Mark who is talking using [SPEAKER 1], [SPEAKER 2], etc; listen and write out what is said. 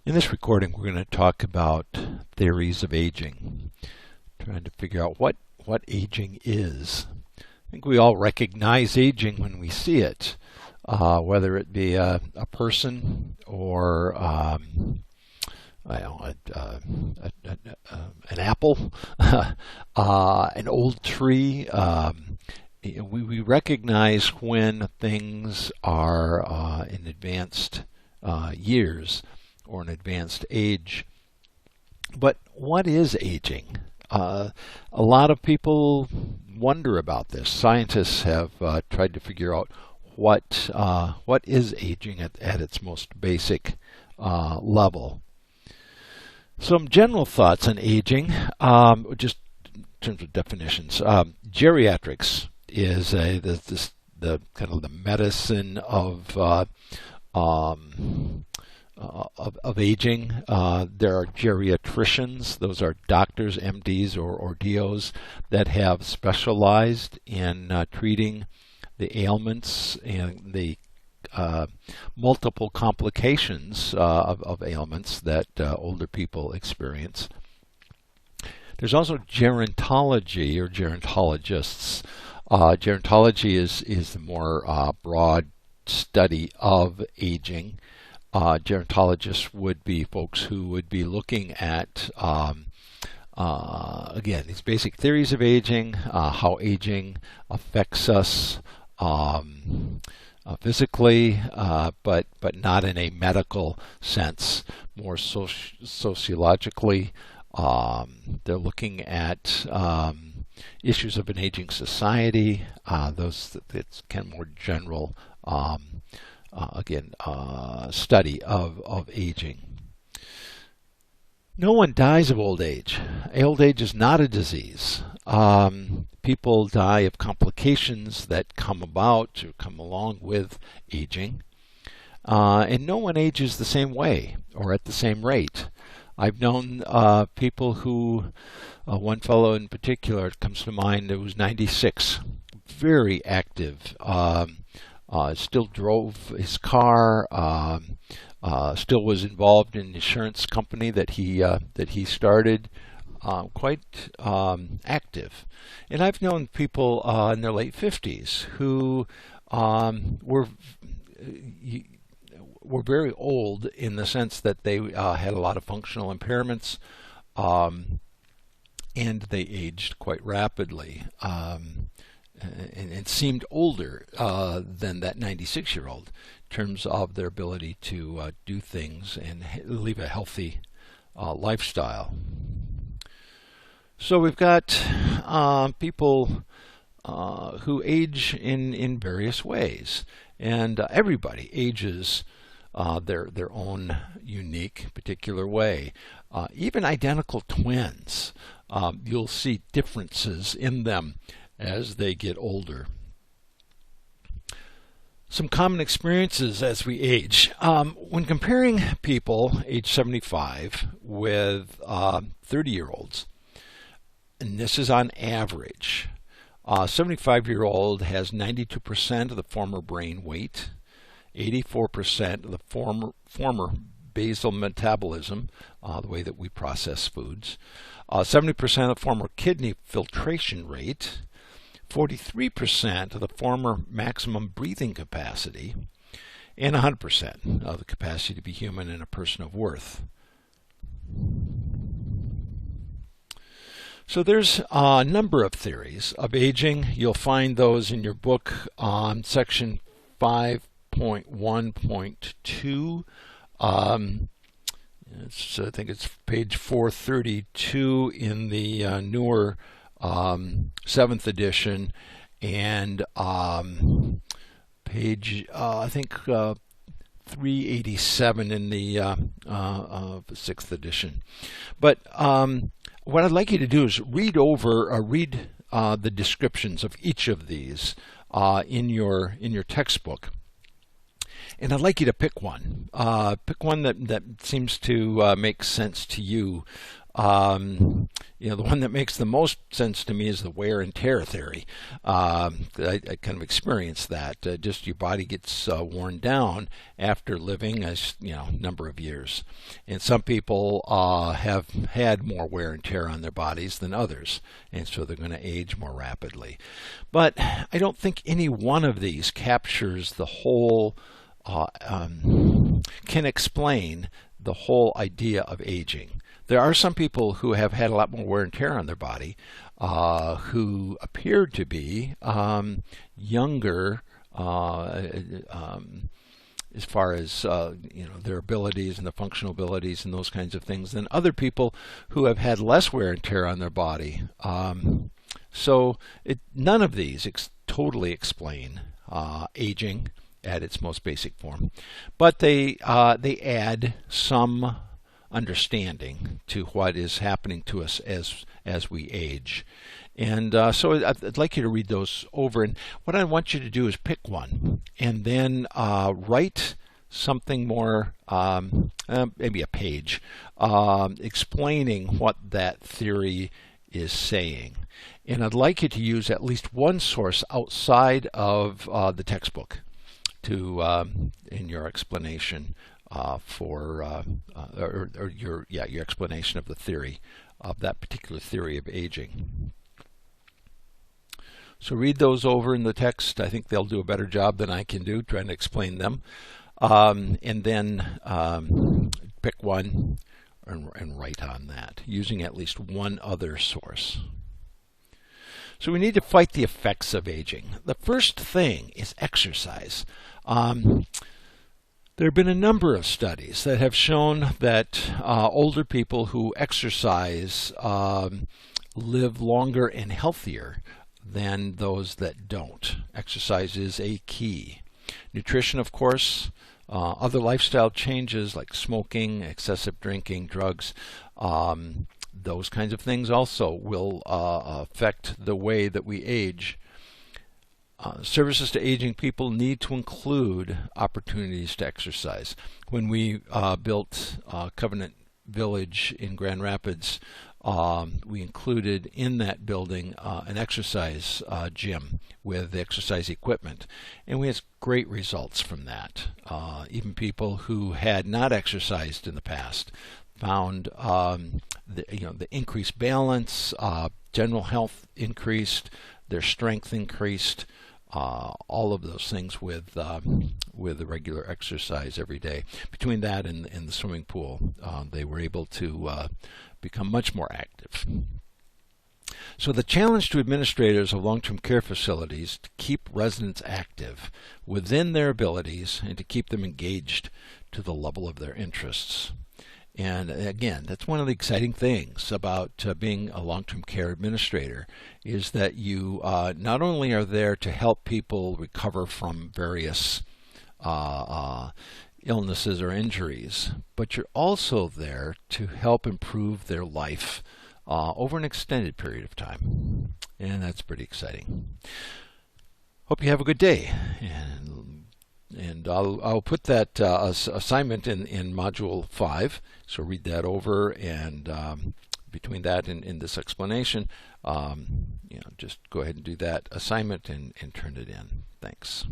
[SPEAKER 1] In this recording, we're going to talk about theories of aging, trying to figure out what aging is. I think we all recognize aging when we see it, whether it be a person or an apple, an old tree. We recognize when things are in advanced years or an advanced age. But what is aging? A lot of people wonder about this. Scientists have tried to figure out what is aging at its most basic level. Some general thoughts on aging, just in terms of definitions. Geriatrics is the kind of the medicine of aging. There are geriatricians. Those are doctors, MDs, or DOs that have specialized in treating the ailments and the multiple complications of ailments that older people experience. There's also gerontology or gerontologists. Gerontology is the more broad study of aging. Gerontologists would be folks who would be looking at, again, these basic theories of aging, how aging affects us physically, but not in a medical sense, more sociologically. They're looking at issues of an aging society, it's kind of more general study of aging. No one dies of old age. Old age is not a disease. People die of complications that come about or come along with aging. And no one ages the same way or at the same rate. I've known people who, one fellow in particular comes to mind who was 96, very active, still drove his car, still was involved in the insurance company that he started, quite active. And I've known people in their late 50s who were very old in the sense that they had a lot of functional impairments, and they aged quite rapidly. And seemed older than that 96-year-old in terms of their ability to do things and live a healthy lifestyle. So we've got people who age in various ways, and everybody ages their own unique, particular way. Even identical twins, you'll see differences in them as they get older. Some common experiences as we age. When comparing people age 75 with 30-year-olds, and this is on average, 75-year-old has 92% of the former brain weight, 84% of the former basal metabolism, the way that we process foods, 70% of the former kidney filtration rate, 43% of the former maximum breathing capacity, and 100% of the capacity to be human and a person of worth. So there's a number of theories of aging. You'll find those in your book on section 5.1.2. I think it's page 432 in the newer 7th edition, and page I think 387 in the 6th edition. But what I'd like you to do is read the descriptions of each of these in your textbook. And I'd like you to pick one. Pick one that seems to make sense to you The one that makes the most sense to me is the wear and tear theory. I kind of experienced that. Just your body gets worn down after living a number of years, and some people have had more wear and tear on their bodies than others, and so they're going to age more rapidly. But I don't think any one of these captures the whole, can explain the whole idea of aging. There are some people who have had a lot more wear and tear on their body, who appear to be younger as far as their abilities and the functional abilities and those kinds of things than other people who have had less wear and tear on their body. None of these totally explain aging at its most basic form, but they add some understanding to what is happening to us as we age. And so I'd like you to read those over, and what I want you to do is pick one and then write something more, maybe a page, explaining what that theory is saying. And I'd like you to use at least one source outside of the textbook in your explanation your explanation of the theory of that particular theory of aging. So read those over in the text. I think they'll do a better job than I can do trying to explain them. And then pick one and write on that using at least one other source. So we need to fight the effects of aging. The first thing is exercise. There have been a number of studies that have shown that older people who exercise live longer and healthier than those that don't. Exercise is a key. Nutrition, of course, other lifestyle changes like smoking, excessive drinking, drugs, those kinds of things also will affect the way that we age. Services to aging people need to include opportunities to exercise. When we built Covenant Village in Grand Rapids, we included in that building an exercise gym with exercise equipment, and we had great results from that. Even people who had not exercised in the past found the increased balance, general health increased, their strength increased. All of those things with the regular exercise every day. Between that and the swimming pool, they were able to become much more active. So the challenge to administrators of long-term care facilities to keep residents active within their abilities and to keep them engaged to the level of their interests. And again, that's one of the exciting things about being a long-term care administrator is that you not only are there to help people recover from various illnesses or injuries, but you're also there to help improve their life over an extended period of time. And that's pretty exciting. Hope you have a good day. And I'll put that assignment in Module 5, so read that over, and between that and this explanation, just go ahead and do that assignment and turn it in. Thanks.